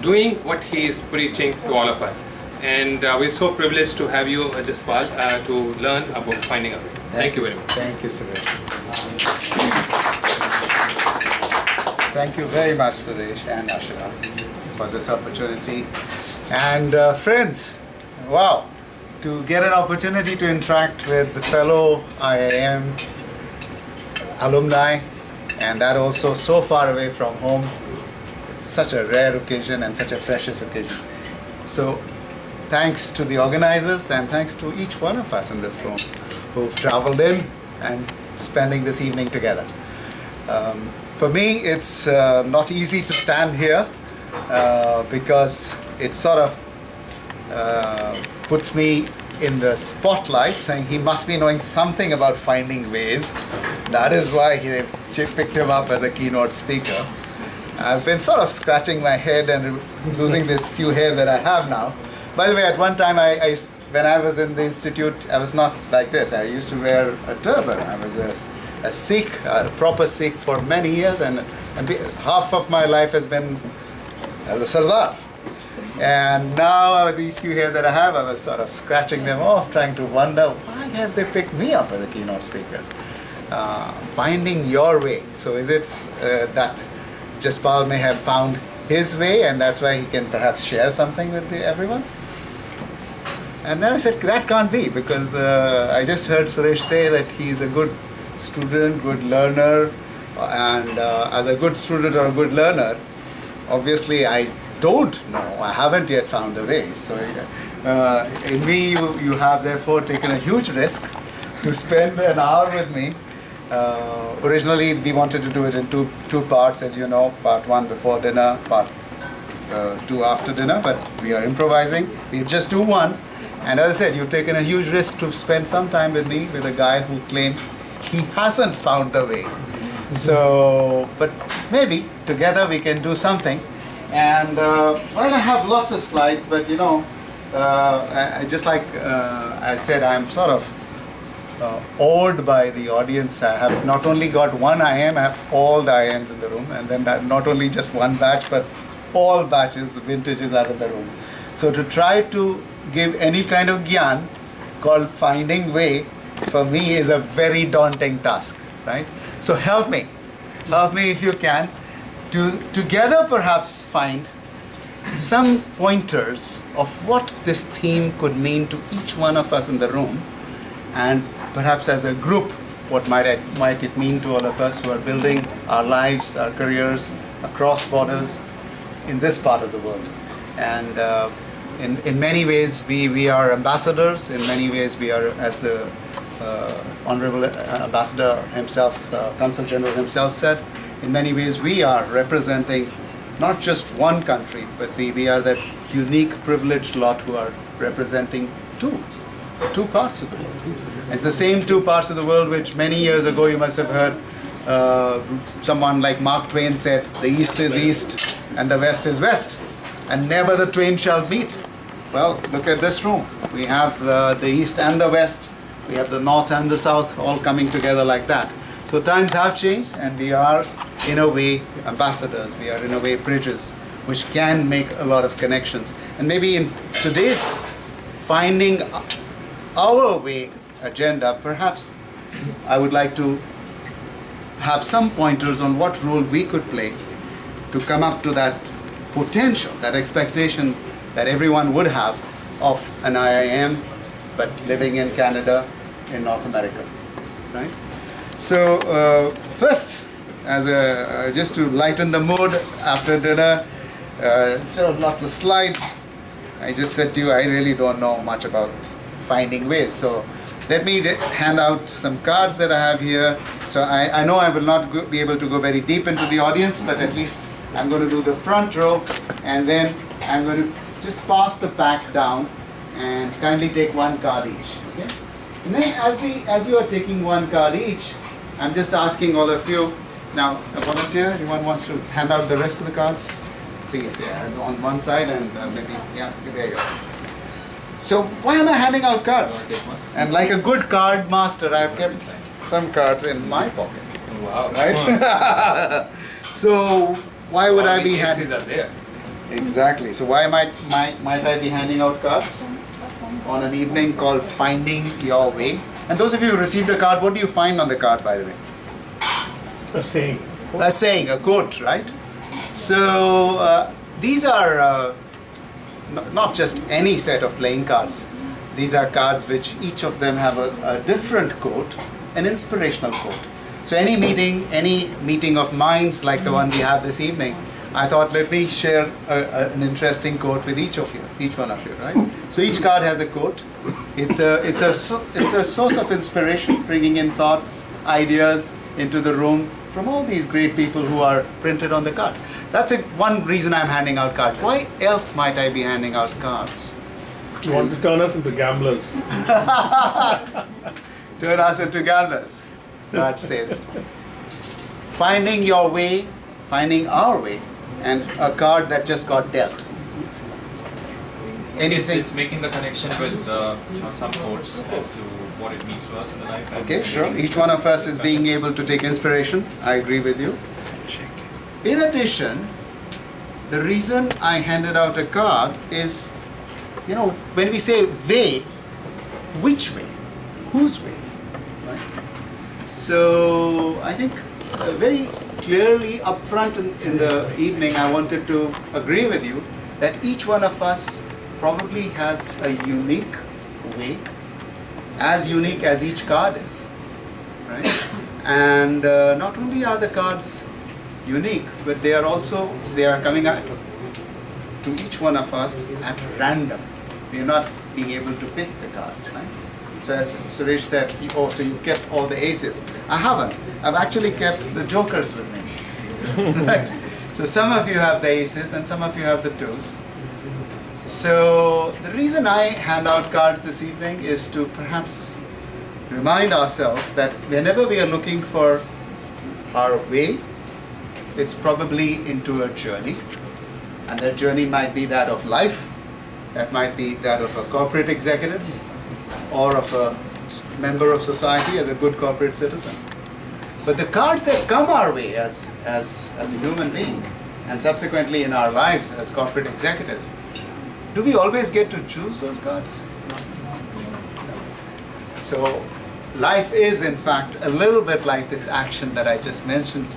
doing what he is preaching to all of us. And we're so privileged to have you, Jaspal, to learn about finding a way. Thank you very much. Thank you, Suresh. Thank you very much, Suresh and Ashra, for this opportunity. And friends, wow, to get an opportunity to interact with the fellow IIM alumni, and that also so far away from home, it's such a rare occasion and such a precious occasion. So thanks to the organizers and thanks to each one of us in this room who've traveled in and spending this evening together. For me, it's not easy to stand here because it sort of puts me in the spotlight, saying he must be knowing something about finding ways. That is why he picked him up as a keynote speaker. I've been sort of scratching my head and losing this few hair that I have now. By the way, at one time, when I was in the institute, I was not like this. I used to wear a turban. I was a Sikh, a proper Sikh for many years, and half of my life has been as a Sardar. And now these few hair that I have, I was sort of scratching them off, trying to wonder, why have they picked me up as a keynote speaker? Finding your way. So is it that Jaspal may have found his way and that's why he can perhaps share something with everyone? And then I said, that can't be, because I just heard Suresh say that he's a good student, good learner, and as a good student or a good learner, obviously I don't know, I haven't yet found a way. So in me, you have therefore taken a huge risk to spend an hour with me. Originally, we wanted to do it in two parts, as you know, part one before dinner, part two after dinner, but we are improvising. We'll just do one. And as I said, you've taken a huge risk to spend some time with me, with a guy who claims he hasn't found the way. So, but maybe together we can do something. And well, I have lots of slides, but you know, just like I said, I'm sort of awed by the audience. I have not only got one IIM, I have all the IIMs in the room, and then not only just one batch, but all batches, vintages are in the room. So to try to give any kind of gyan called finding way, for me is a very daunting task, right? So help me if you can, to together perhaps find some pointers of what this theme could mean to each one of us in the room, and perhaps as a group, what might it mean to all of us who are building our lives, our careers across borders in this part of the world. And in many ways, we are ambassadors. In many ways, we are, as the Honorable Ambassador himself, Consul General himself said, in many ways we are representing not just one country, but we are that unique, privileged lot who are representing two parts of the world. It's the same two parts of the world which many years ago you must have heard someone like Mark Twain said, the East is East and the West is West, and never the twain shall meet. Well, look at this room. We have the East and the West. We have the North and the South all coming together like that. So times have changed, and we are, in a way, ambassadors. We are, in a way, bridges, which can make a lot of connections. And maybe in today's finding our way agenda, perhaps I would like to have some pointers on what role we could play to come up to that potential, that expectation that everyone would have of an IIM, but living in Canada, in North America, right? So first, just to lighten the mood after dinner, instead of lots of slides, I just said to you, I really don't know much about finding ways. So let me hand out some cards that I have here. So I know I will not be able to go very deep into the audience, but at least I'm going to do the front row, and then I'm going to just pass the pack down and kindly take one card each. Okay? And then as you are taking one card each, I'm just asking all of you, now a volunteer, anyone wants to hand out the rest of the cards? Please, yeah, on one side and maybe, yeah, there you go. So why am I handing out cards? And like a good card master, I've kept some cards in my pocket. Wow. Right? So why would I be handing? Are there? Exactly. So why might I be handing out cards on an evening called Finding Your Way? And those of you who received a card, what do you find on the card, by the way? A saying. A saying, a quote, right? So these are not just any set of playing cards. These are cards which each of them have a different quote, an inspirational quote. So any meeting of minds like the one we have this evening, I thought let me share an interesting quote with each one of you, right? So each card has a quote. It's a source of inspiration, bringing in thoughts, ideas into the room from all these great people who are printed on the card. That's one reason I'm handing out cards. Why else might I be handing out cards? You want to turn us into gamblers. Turn us into gamblers, God says. Finding your way, finding our way, and a card that just got dealt. Anything? It's making the connection with some quotes as to what it means to us in the life. Okay, sure. Each one of us is being able to take inspiration. I agree with you. In addition, the reason I handed out a card is, when we say way, which way? Whose way? Right? So I think very clearly up front in the evening, I wanted to agree with you that each one of us probably has a unique way, as unique as each card is, right? And not only are the cards unique, but they are coming out to each one of us at random. We are not being able to pick the cards, right? So as Suresh said, so you've kept all the aces. I haven't. I've actually kept the jokers with me, right? So some of you have the aces and some of you have the twos. So the reason I hand out cards this evening is to perhaps remind ourselves that whenever we are looking for our way, it's probably into a journey. And that journey might be that of life, that might be that of a corporate executive, or of a member of society as a good corporate citizen. But the cards that come our way as a human being, and subsequently in our lives as corporate executives, do we always get to choose those cards? So life is in fact a little bit like this action that I just mentioned,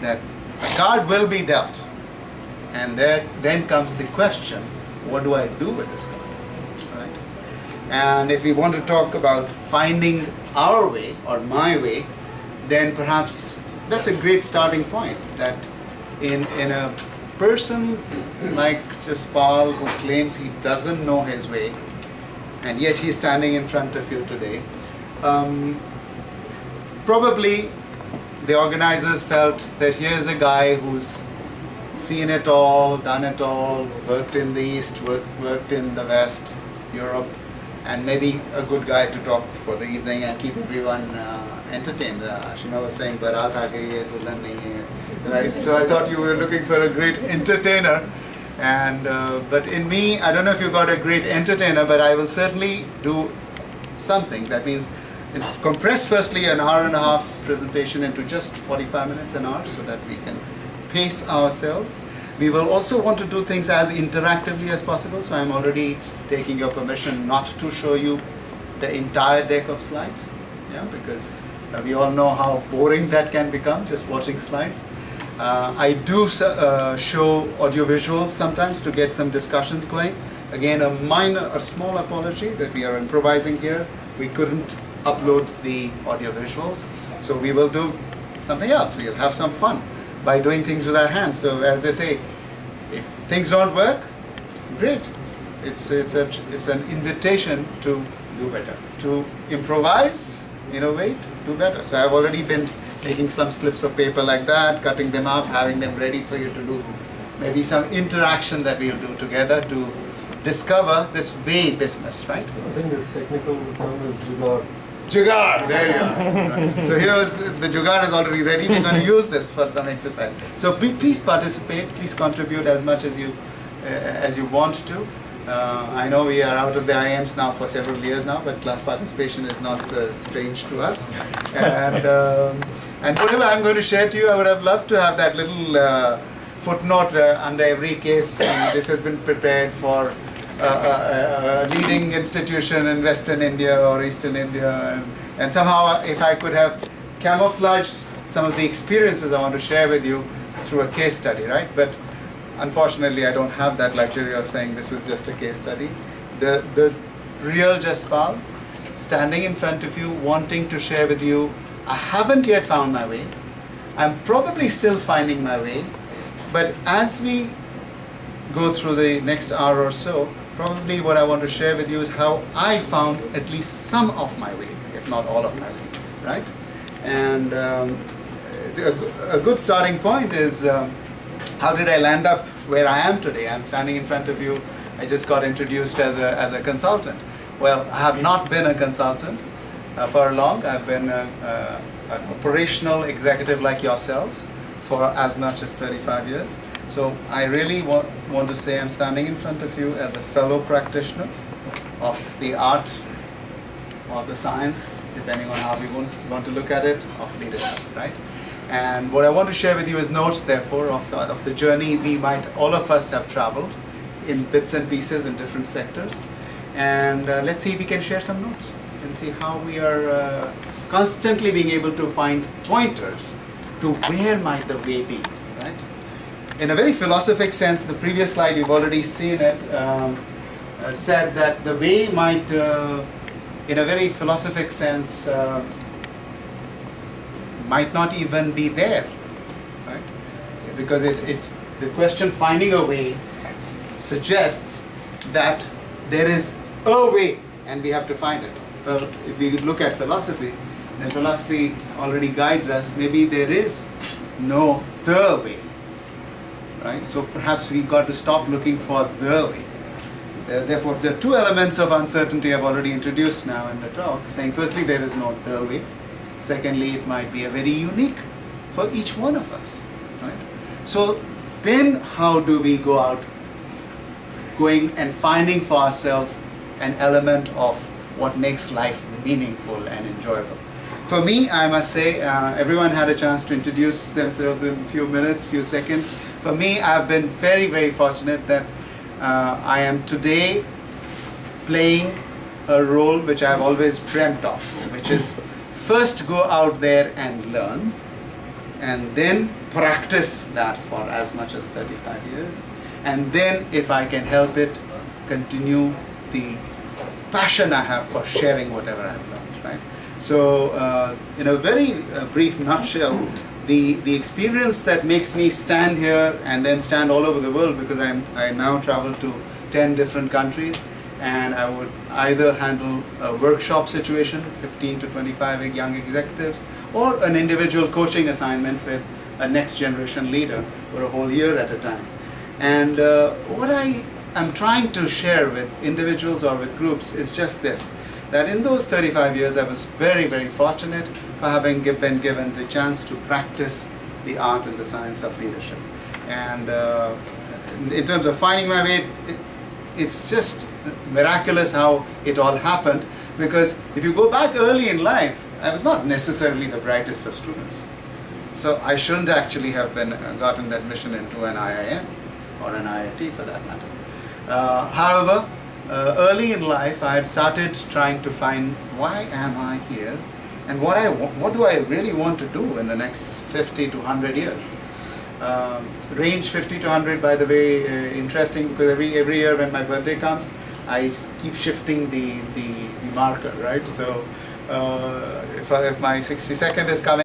that a card will be dealt. And then comes the question, what do I do with this card? Right? And if we want to talk about finding our way or my way, then perhaps that's a great starting point, that in a person like Jaspal, who claims he doesn't know his way, and yet he's standing in front of you today, probably the organizers felt that here's a guy who's seen it all, done it all, worked in the East, worked in the West, Europe, and maybe a good guy to talk for the evening and keep everyone entertained. Ashima was saying, Barat aa gayi hai, dulhan nahi hai. Right? So I thought you were looking for a great entertainer. And but in me, I don't know if you got a great entertainer, but I will certainly do something. That means it's compress firstly an hour and a half's presentation into just 45 minutes, an hour, so that we can pace ourselves. We will also want to do things as interactively as possible, so I'm already taking your permission not to show you the entire deck of slides, because we all know how boring that can become, just watching slides. I do show audio visuals sometimes to get some discussions going. Again, a small apology that we are improvising here. We couldn't upload the audio visuals, so we will do something else. We'll have some fun by doing things with our hands. So as they say, if things don't work, great. It's an invitation to Do better. to improvise, innovate, do better. So I've already been taking some slips of paper like that, cutting them up, having them ready for you to do maybe some interaction that we'll do together to discover this way business, right? I think the technical term is jugaad. Jugaad, there you are. So here is the jugaad is already ready. We're going to use this for some exercise. So please participate. Please contribute as much as you want to. I know we are out of the IMs now for several years now, but class participation is not strange to us. And whatever I'm going to share to you, I would have loved to have that little footnote under every case, and this has been prepared for a leading institution in Western India or Eastern India, and somehow if I could have camouflaged some of the experiences I want to share with you through a case study, right? But unfortunately, I don't have that luxury of saying this is just a case study. The real Jaspal, standing in front of you, wanting to share with you, I haven't yet found my way. I'm probably still finding my way, but as we go through the next hour or so, probably what I want to share with you is how I found at least some of my way, if not all of my way, right? And a good starting point is how did I land up where I am today? I'm standing in front of you. I just got introduced as a consultant. Well, I have not been a consultant for long. I've been an operational executive like yourselves for as much as 35 years. So I really want to say I'm standing in front of you as a fellow practitioner of the art or the science, depending on how we want to look at it, of leadership, right? And what I want to share with you is notes, therefore, of the journey we might, all of us have traveled in bits and pieces in different sectors. And let's see if we can share some notes and see how we are constantly being able to find pointers to where might the way be, right? In a very philosophic sense, the previous slide, you've already seen it, said that the way might, in a very philosophic sense, might not even be there, right? Because the question finding a way suggests that there is a way and we have to find it. Well, if we look at philosophy, then philosophy already guides us. Maybe there is no the way, right? So perhaps we got to stop looking for the way. Therefore, there are two elements of uncertainty I've already introduced now in the talk, saying firstly, there is no the way. Secondly, it might be a very unique for each one of us, right? So then how do we go out going and finding for ourselves an element of what makes life meaningful and enjoyable? For me, I must say, everyone had a chance to introduce themselves in a few minutes, few seconds. For me, I've been very, very fortunate that I am today playing a role which I've always dreamt of, which is first go out there and learn, and then practice that for as much as 35 years, and then, if I can help it, continue the passion I have for sharing whatever I've learned, right? So, in a very brief nutshell, the experience that makes me stand here and then stand all over the world, because I now travel to 10 different countries, and I would either handle a workshop situation, 15 to 25 young executives, or an individual coaching assignment with a next generation leader for a whole year at a time. And what I am trying to share with individuals or with groups is just this, that in those 35 years I was very, very fortunate for having been given the chance to practice the art and the science of leadership. And in terms of finding my way, it's just miraculous how it all happened, because if you go back early in life, I was not necessarily the brightest of students. So I shouldn't actually have gotten admission into an IIM or an IIT for that matter. However, early in life, I had started trying to find why am I here, and what do I really want to do in the next 50 to 100 years. Range 50 to 100, by the way, interesting, because every year when my birthday comes, I keep shifting the marker, right? So if my 62nd is coming,